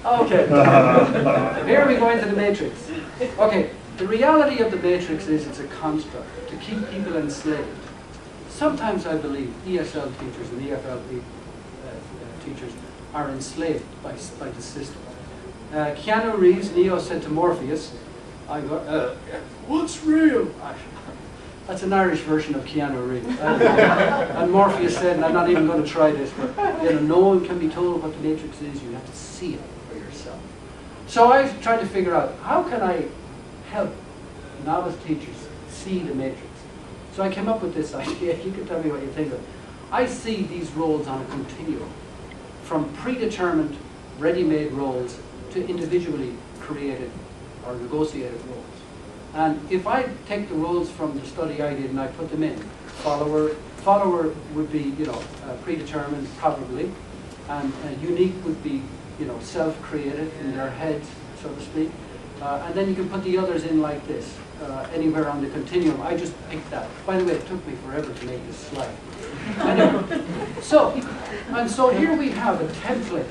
Okay. Here we go into the matrix. Okay, the reality of the matrix is it's a construct to keep people enslaved. Sometimes I believe ESL teachers and EFL teachers are enslaved by the system. Keanu Reeves, Neo, said to Morpheus, "What's real?" That's an Irish version of Keanu Reeves. And Morpheus said, and I'm not even going to try this, but no one can be told what the matrix is. You have to see it for yourself. So I tried to figure out, how can I help novice teachers see the matrix? So I came up with this idea. You can tell me what you think of it. I see these roles on a continuum, from predetermined, ready-made roles to individually created or negotiated roles. And if I take the roles from the study I did and I put them in, follower would be, predetermined probably, and unique would be, self-created in their heads, so to speak. And then you can put the others in like this, anywhere on the continuum. I just picked that. By the way, it took me forever to make this slide. Anyway, so here we have a template.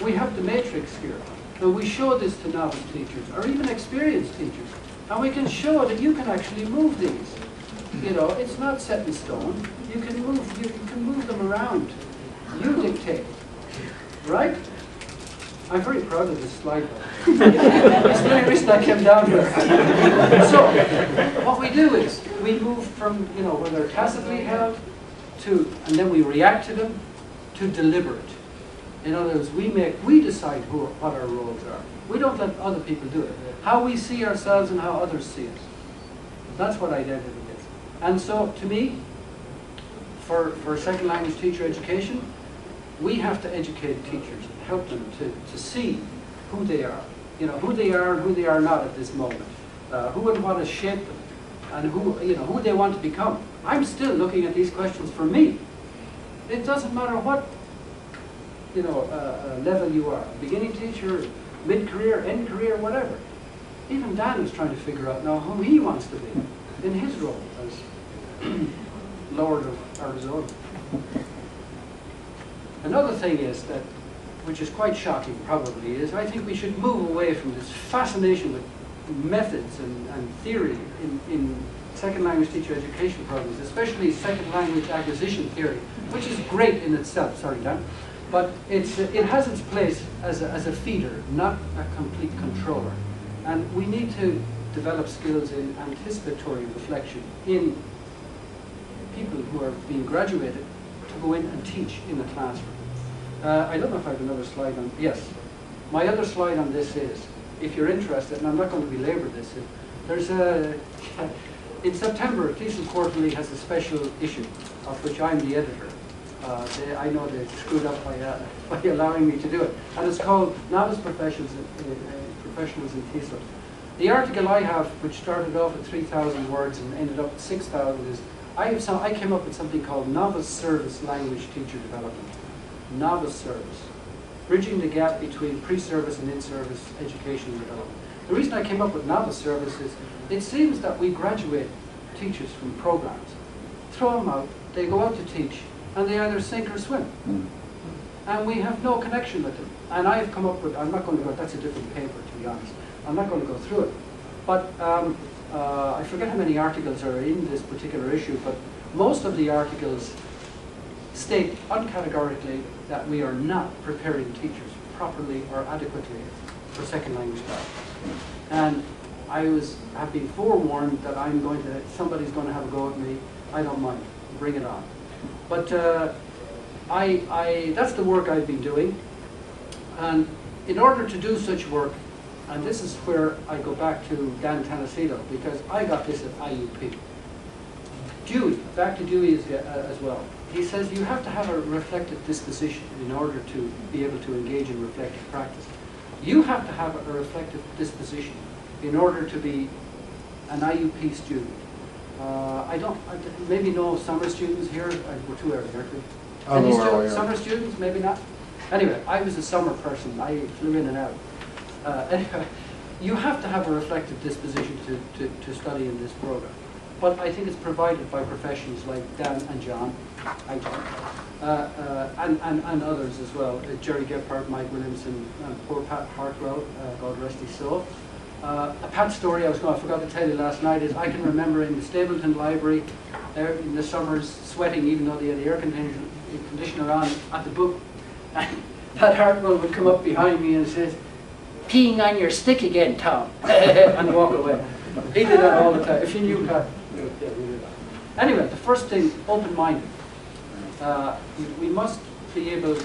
We have the matrix here. And we show this to novice teachers, or even experienced teachers. And we can show that you can actually move these. It's not set in stone. You can move them around. You dictate. Right? I'm very proud of this slide. It's the only reason I came down here. So, what we do is, we move from, when they're tacitly held, and then we react to them, to deliberate. In other words, we decide what our roles are. We don't let other people do it. How we see ourselves and how others see us. That's what identity is. And so, to me, for second language teacher education, we have to educate teachers, help them to see who they are. Who they are and who they are not at this moment. Who and what has shaped them, and who they want to become. I'm still looking at these questions for me. It doesn't matter what level you are, beginning teacher, mid-career, end career, whatever. Even Dan is trying to figure out now who he wants to be in his role as Lord of Arizona. Another thing is that, which is quite shocking probably, is I think we should move away from this fascination with methods and theory in second language teacher education programs, especially second language acquisition theory, which is great in itself, sorry Dan, but it has its place as a feeder, not a complete controller. And we need to develop skills in anticipatory reflection in people who are being graduated to go in and teach in the classroom. I don't know if I have another slide on, yes. My other slide on this is, if you're interested, and I'm not going to belabor this, there's in September, Cleveland Quarterly has a special issue, of which I'm the editor. I know they screwed up by allowing me to do it. And it's called Novice Professionals in TESOL. The article I have, which started off at 3,000 words and ended up at 6,000, is I came up with something called Novice Service Language Teacher Development. Novice service. Bridging the gap between pre-service and in-service education and development. The reason I came up with novice service is, it seems that we graduate teachers from programs, throw them out, they go out to teach, and they either sink or swim. And we have no connection with them. And I have come up with, I'm not going to go, that's a different paper to be honest. I'm not going to go through it. But I forget how many articles are in this particular issue, but most of the articles state uncategorically that we are not preparing teachers properly or adequately for second language class. And I have been forewarned that somebody's going to have a go at me. I don't mind, bring it on. But that's the work I've been doing. And in order to do such work, and this is where I go back to Dan Tennessee, because I got this at IUP. Dewey, back to Dewey as well. He says you have to have a reflective disposition in order to be able to engage in reflective practice. You have to have a reflective disposition in order to be an IUP student. Maybe no summer students here. We're too early, aren't we? Any summer students? Maybe not. Anyway, I was a summer person. I flew in and out. Anyway, you have to have a reflective disposition to study in this program. But I think it's provided by professionals like Dan and John. Hi, John. and others as well. Jerry Gephardt, Mike Williamson, and poor Pat Hartwell, God rest his soul. A Pat story I forgot to tell you last night is I can remember in the Stapleton Library in the summers sweating even though they had the air conditioner on at the book. And Pat Hartwell would come up behind me and says, "Peeing on your stick again, Tom," and walk away. He did that all the time. If you knew Pat, yeah, we did that. Anyway, the first thing, open-minded. We must be able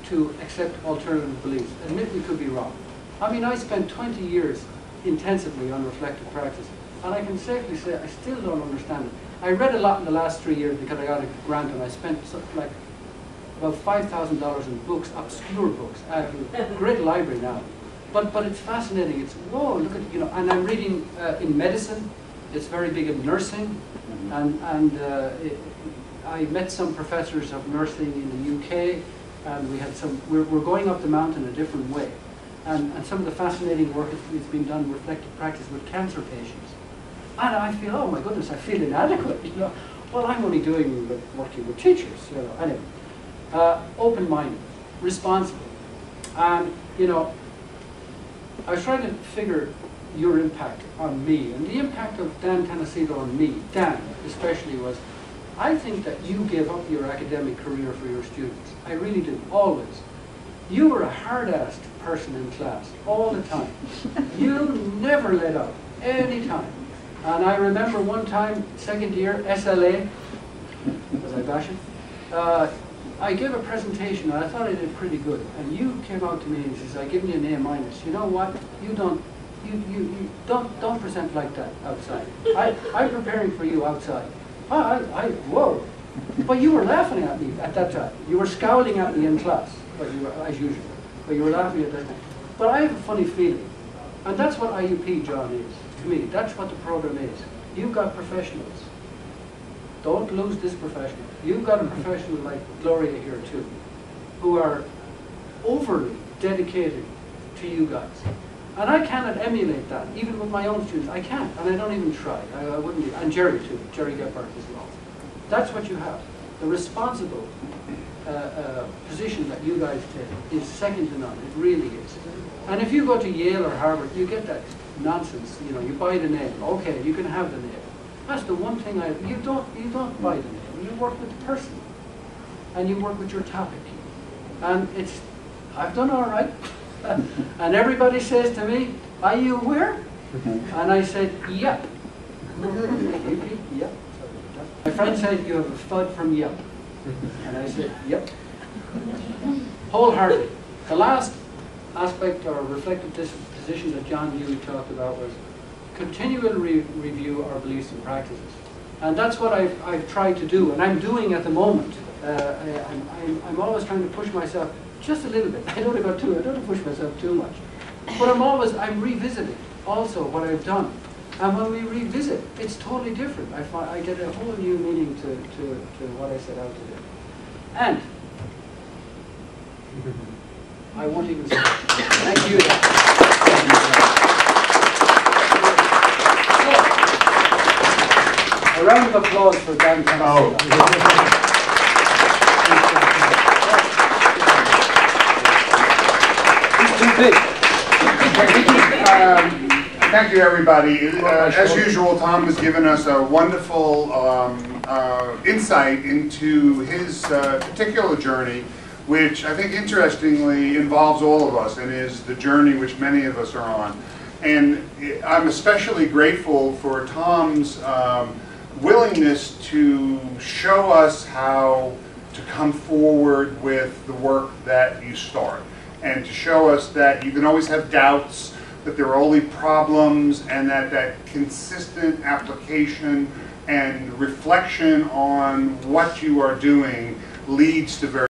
to accept alternative beliefs. Admit we could be wrong. I mean, I spent 20 years intensively on reflective practice, and I can safely say I still don't understand it. I read a lot in the last 3 years because I got a grant, and I spent something like about $5,000 in books, obscure books. I have a great library now. But it's fascinating. It's, whoa, look at, you know, and I'm reading in medicine. It's very big in nursing, and I met some professors of nursing in the UK, and we had some, we're going up the mountain a different way. And some of the fascinating work that's been done in reflective practice with cancer patients. And I feel, oh my goodness, I feel inadequate, you know. Well, I'm only working with teachers, you know. Anyway, open-minded, responsible. And, you know, I was trying to figure your impact on me, and the impact of Dan Tennesseedo on me, Dan especially, was I think that you gave up your academic career for your students. I really do, always. You were a hard-assed person in class all the time. You never let up, any time. And I remember one time, second year, SLA, was I bashing? I gave a presentation and I thought I did pretty good. And you came out to me and says, "I give you an A-. You know what? You don't present like that outside. I'm preparing for you outside." Whoa. But you were laughing at me at that time. You were scowling at me in class, but you were, as usual. But you were laughing at that time. But I have a funny feeling. And that's what IUP, John, is. To me, that's what the program is. You've got professionals. Don't lose this professional. You've got a professional like Gloria here too, who are overly dedicated to you guys. And I cannot emulate that, even with my own students. I can't, and I don't even try. I wouldn't be. And Jerry too, Jerry Gephardt as well. That's what you have. The responsible position that you guys take is second to none. It really is. And if you go to Yale or Harvard, you get that nonsense. You know, you buy the name. Okay, you can have the name. That's the one thing you don't buy the name. You work with the person, and you work with your topic. And I've done all right. And everybody says to me, "Are you aware?" And I said, "Yep." Yep. My friend said, "You have a FUD from Yep." And I said, "Yep." Wholeheartedly. The last aspect or reflective position that John Dewey talked about was continual review our beliefs and practices. And that's what I've tried to do, and I'm doing at the moment. I'm always trying to push myself just a little bit. I don't have to push myself too much. But I'm revisiting also what I've done. And when we revisit, it's totally different. I get a whole new meaning to what I set out to do. And I won't even say thank you. A round of applause for Dan Tennessee. He's too big. Thank you, everybody. As usual, Tom has given us a wonderful insight into his particular journey, which I think interestingly involves all of us and is the journey which many of us are on. And I'm especially grateful for Tom's willingness to show us how to come forward with the work that you start, and to show us that you can always have doubts, that there are only problems, and that consistent application and reflection on what you are doing leads to very